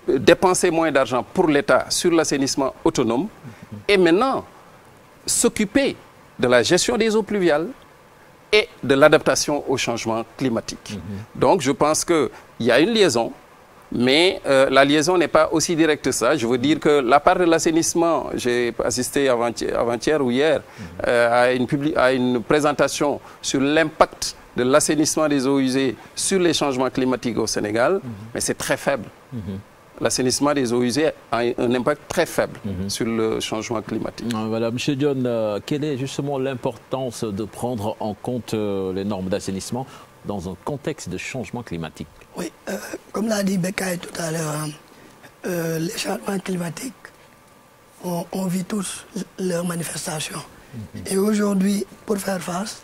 dépenser moins d'argent pour l'État sur l'assainissement autonome et maintenant s'occuper de la gestion des eaux pluviales et de l'adaptation au changement climatique. Donc je pense qu'il y a une liaison, mais la liaison n'est pas aussi directe que ça. Je veux dire que la part de l'assainissement, j'ai assisté avant-hier ou hier à une présentation sur l'impact de l'assainissement des eaux usées sur les changements climatiques au Sénégal, mais c'est très faible. L'assainissement des eaux usées a un impact très faible sur le changement climatique. Voilà, M. John, quelle est justement l'importance de prendre en compte les normes d'assainissement dans un contexte de changement climatique? Oui, comme l'a dit Bekay tout à l'heure, les changements climatiques, on vit tous leurs manifestations. Et aujourd'hui, pour faire face,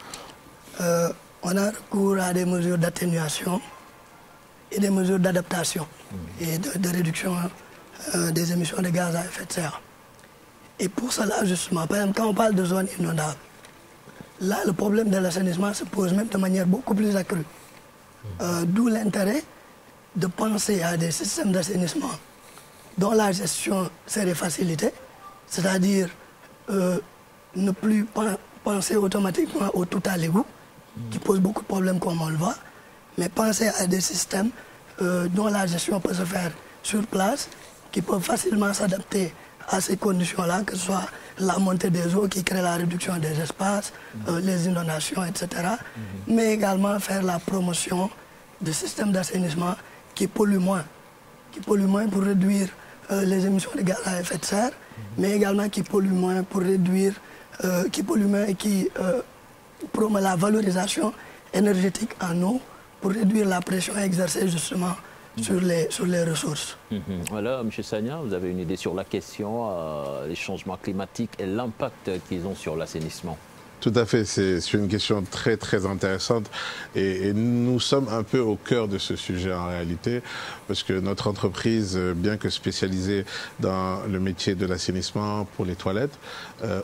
on a recours à des mesures d'atténuation et des mesures d'adaptation et de réduction des émissions de gaz à effet de serre. Et pour cela, justement, par exemple, quand on parle de zones inondables, là, le problème de l'assainissement se pose même de manière beaucoup plus accrue. D'où l'intérêt de penser à des systèmes d'assainissement dont la gestion serait facilitée, c'est-à-dire ne plus penser automatiquement au tout à l'égout, qui pose beaucoup de problèmes comme on le voit, mais penser à des systèmes dont la gestion peut se faire sur place, qui peuvent facilement s'adapter à ces conditions-là, que ce soit la montée des eaux qui crée la réduction des espaces, les inondations, etc. Mais également faire la promotion de systèmes d'assainissement qui polluent moins pour réduire les émissions de gaz à effet de serre, mais également qui polluent moins pour réduire, qui polluent moins et qui promeut la valorisation énergétique en eau pour réduire la pression exercée justement sur les ressources. Voilà, M. Sagna, vous avez une idée sur la question, les changements climatiques et l'impact qu'ils ont sur l'assainissement? Tout à fait, c'est une question très très intéressante et nous sommes un peu au cœur de ce sujet en réalité parce que notre entreprise, bien que spécialisée dans le métier de l'assainissement pour les toilettes,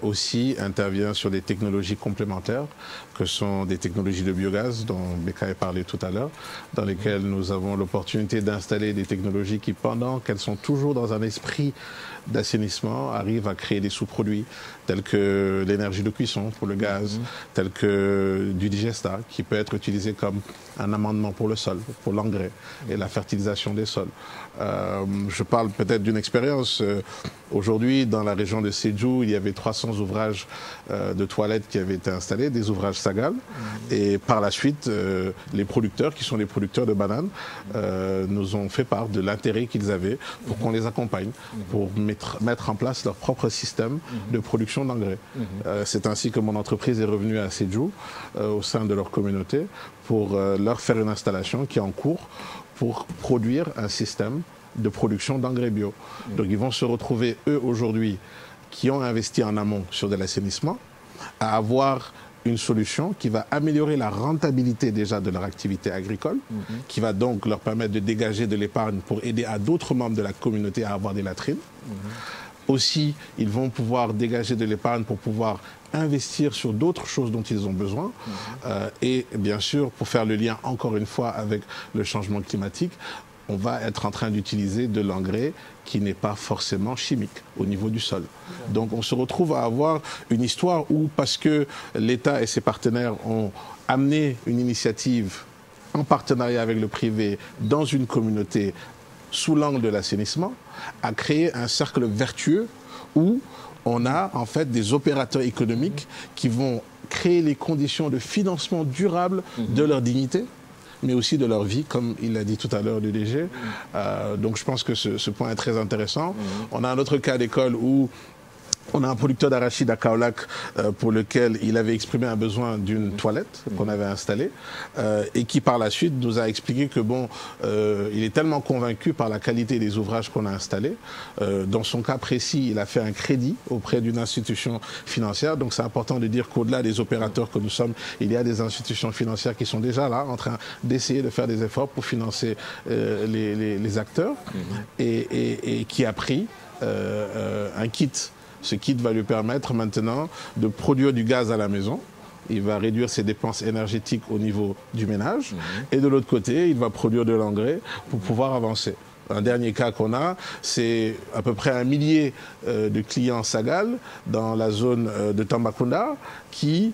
aussi intervient sur des technologies complémentaires que sont des technologies de biogaz dont Beka a parlé tout à l'heure, dans lesquelles nous avons l'opportunité d'installer des technologies qui, pendant qu'elles sont toujours dans un esprit d'assainissement, arrivent à créer des sous-produits tels que l'énergie de cuisson pour le gaz, tels que du digesta qui peut être utilisé comme un amendement pour le sol, pour l'engrais et la fertilisation des sols. Je parle peut-être d'une expérience. Aujourd'hui, dans la région de Sédhiou, il y avait 300 ouvrages de toilettes qui avaient été installés, des ouvrages Sagal. Et par la suite, les producteurs, qui sont les producteurs de bananes, nous ont fait part de l'intérêt qu'ils avaient pour qu'on les accompagne, pour mettre en place leur propre système de production d'engrais. C'est ainsi que mon entreprise est revenue à Sédhiou, au sein de leur communauté, pour leur faire une installation qui est en cours pour produire un système de production d'engrais bio. Donc ils vont se retrouver, eux, aujourd'hui, qui ont investi en amont sur de l'assainissement, à avoir une solution qui va améliorer la rentabilité déjà de leur activité agricole, qui va donc leur permettre de dégager de l'épargne pour aider à d'autres membres de la communauté à avoir des latrines. Aussi, ils vont pouvoir dégager de l'épargne pour pouvoir investir sur d'autres choses dont ils ont besoin. Et bien sûr, pour faire le lien encore une fois avec le changement climatique, on va être en train d'utiliser de l'engrais qui n'est pas forcément chimique au niveau du sol. Donc on se retrouve à avoir une histoire où, parce que l'État et ses partenaires ont amené une initiative en partenariat avec le privé dans une communauté sous l'angle de l'assainissement, à créer un cercle vertueux où on a en fait des opérateurs économiques qui vont créer les conditions de financement durable de leur dignité, mais aussi de leur vie, comme il l'a dit tout à l'heure le DG. Donc je pense que ce point est très intéressant. On a un autre cas d'école où on a un producteur d'arachide à Kaolack pour lequel il avait exprimé un besoin d'une toilette qu'on avait installée et qui par la suite nous a expliqué que bon, il est tellement convaincu par la qualité des ouvrages qu'on a installés. Dans son cas précis, il a fait un crédit auprès d'une institution financière. Donc c'est important de dire qu'au-delà des opérateurs que nous sommes, il y a des institutions financières qui sont déjà là en train d'essayer de faire des efforts pour financer les acteurs et qui a pris un kit. Ce kit va lui permettre maintenant de produire du gaz à la maison. Il va réduire ses dépenses énergétiques au niveau du ménage. Et de l'autre côté, il va produire de l'engrais pour pouvoir avancer. Un dernier cas qu'on a, c'est à peu près 1 millier de clients Sagal dans la zone de Tambacounda qui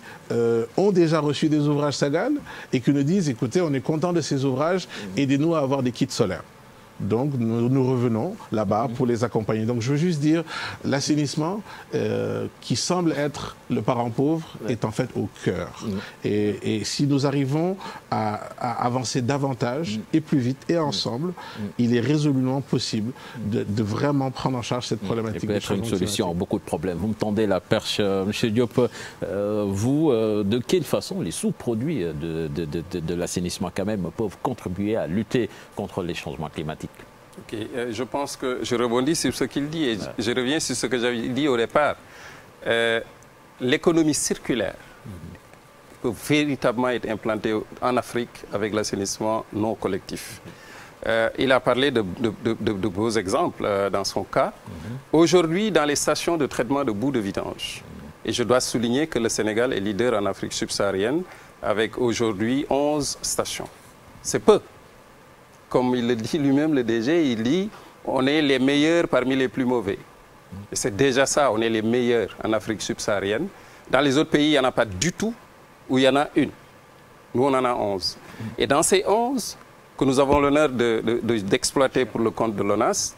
ont déjà reçu des ouvrages Sagal et qui nous disent, écoutez, on est content de ces ouvrages, aidez-nous à avoir des kits solaires. Donc nous revenons là-bas pour les accompagner. Donc je veux juste dire, l'assainissement qui semble être le parent pauvre est en fait au cœur. Et si nous arrivons à avancer davantage et plus vite et ensemble, il est résolument possible de vraiment prendre en charge cette problématique. Il peut être une solution à beaucoup de problèmes. Vous me tendez la perche, M. Diop. Vous, de quelle façon les sous-produits de l'assainissement quand même peuvent contribuer à lutter contre les changements climatiques? Okay. Je pense que je rebondis sur ce qu'il dit et je reviens sur ce que j'avais dit au départ. L'économie circulaire peut véritablement être implantée en Afrique avec l'assainissement non collectif. Il a parlé de beaux exemples dans son cas. Aujourd'hui, dans les stations de traitement de boue de vidange, et je dois souligner que le Sénégal est leader en Afrique subsaharienne avec aujourd'hui 11 stations. C'est peu. Comme il le dit lui-même, le DG, il dit on est les meilleurs parmi les plus mauvais. Et c'est déjà ça, on est les meilleurs en Afrique subsaharienne. Dans les autres pays, il n'y en a pas du tout, où il y en a une. Nous, on en a 11. Et dans ces 11, que nous avons l'honneur d'exploiter pour le compte de l'ONAS,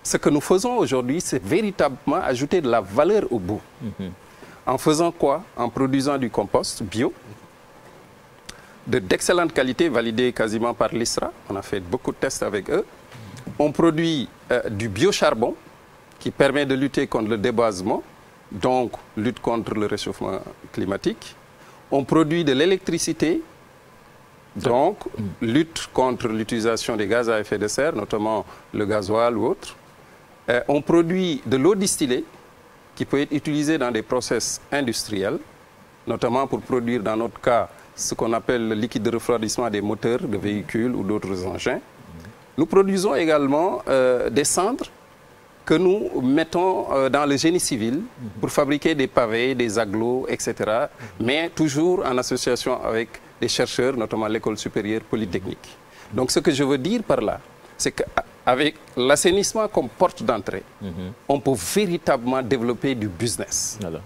ce que nous faisons aujourd'hui, c'est véritablement ajouter de la valeur au bout. En faisant quoi? En produisant du compost bio, d'excellente qualité, validé quasiment par l'ISRA. On a fait beaucoup de tests avec eux. On produit du biocharbon qui permet de lutter contre le déboisement, donc lutte contre le réchauffement climatique. On produit de l'électricité, donc lutte contre l'utilisation des gaz à effet de serre, notamment le gasoil ou autre. On produit de l'eau distillée qui peut être utilisée dans des process industriels. notamment pour produire dans notre cas ce qu'on appelle le liquide de refroidissement des moteurs de véhicules ou d'autres engins. Nous produisons également des cendres que nous mettons dans le génie civil pour fabriquer des pavés, des agglos, etc. Mais toujours en association avec des chercheurs, notamment l'École supérieure polytechnique. Donc ce que je veux dire par là, c'est qu'avec l'assainissement comme porte d'entrée, on peut véritablement développer du business. Voilà.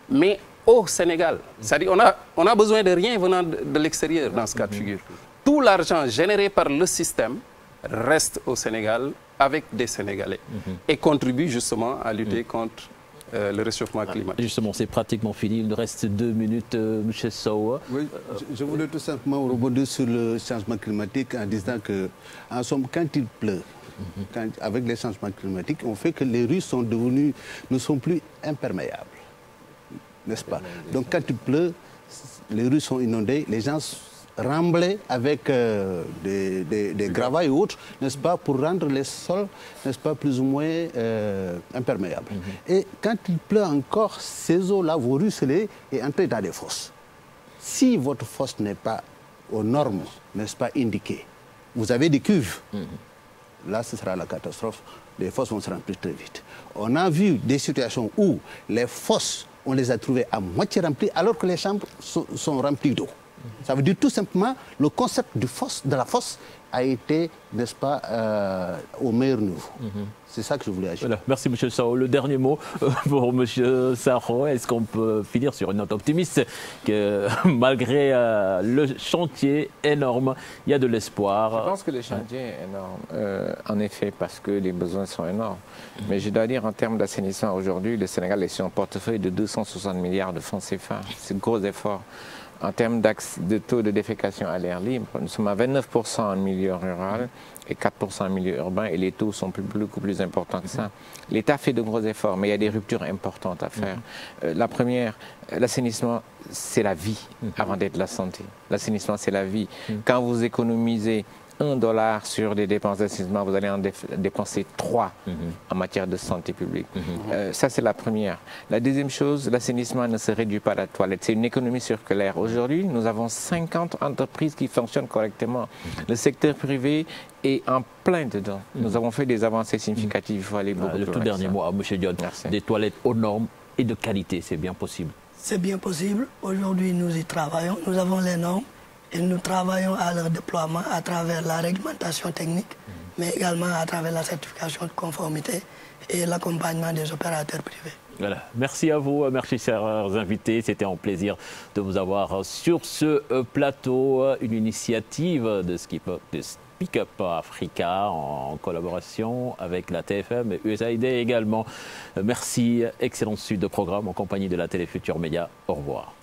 Mais au Sénégal, c'est-à-dire on a besoin de rien venant de l'extérieur dans ce cas de figure. Tout l'argent généré par le système reste au Sénégal avec des Sénégalais et contribue justement à lutter contre le réchauffement climatique. Justement, c'est pratiquement fini. Il nous reste 2 minutes, M. Sow. Oui, je voulais tout simplement rebondir sur le changement climatique en disant que, en somme, quand il pleut, avec les changements climatiques, on fait que les rues sont devenues, ne sont plus imperméables, n'est-ce pas? Donc quand il pleut, les rues sont inondées, les gens remblaient avec des gravats et autres, n'est-ce pas, pour rendre les sols, n'est-ce pas, plus ou moins imperméables. Et quand il pleut encore, ces eaux-là vont ruisseler et entrer dans des fosses. Si votre fosse n'est pas aux normes, n'est-ce pas, indiquées, vous avez des cuves, là ce sera la catastrophe, les fosses vont se remplir très vite. On a vu des situations où les fosses, on les a trouvées à moitié remplies alors que les chambres sont remplies d'eau. Ça veut dire tout simplement le concept de la fosse a été, n'est-ce pas, au meilleur niveau. C'est ça que je voulais ajouter. Voilà. Merci M. Sow. Le dernier mot pour M. Sakho. Est-ce qu'on peut finir sur une note optimiste que malgré le chantier énorme, il y a de l'espoir? Je pense que le chantier est énorme, en effet, parce que les besoins sont énormes. Mais je dois dire, en termes d'assainissement, aujourd'hui, le Sénégal est sur un portefeuille de 260 milliards de francs CFA. C'est un gros effort. En termes de taux de défécation à l'air libre, nous sommes à 29% en milieu rural et 4% en milieu urbain, et les taux sont beaucoup plus importants que ça. L'État fait de gros efforts, mais il y a des ruptures importantes à faire. La première, l'assainissement, c'est la vie avant d'être la santé. L'assainissement, c'est la vie. Quand vous économisez $1 sur les dépenses d'assainissement, vous allez en dépenser 3 en matière de santé publique. Ça, c'est la première. La deuxième chose, l'assainissement ne se réduit pas à la toilette. C'est une économie circulaire. Aujourd'hui, nous avons 50 entreprises qui fonctionnent correctement. Le secteur privé est en plein dedans. Nous avons fait des avancées significatives. Il faut aller beaucoup plus loin. Le tout dernier mot à M. Dione. Des toilettes aux normes et de qualité, c'est bien possible? C'est bien possible. Aujourd'hui, nous y travaillons. Nous avons les normes. Et nous travaillons à leur déploiement à travers la réglementation technique, mais également à travers la certification de conformité et l'accompagnement des opérateurs privés. Voilà. Merci à vous, merci chers invités. C'était un plaisir de vous avoir sur ce plateau. Une initiative de Speak Up Africa en collaboration avec la TFM et USAID également. Merci, excellente suite de programme en compagnie de la Télé Futurs Médias. Au revoir.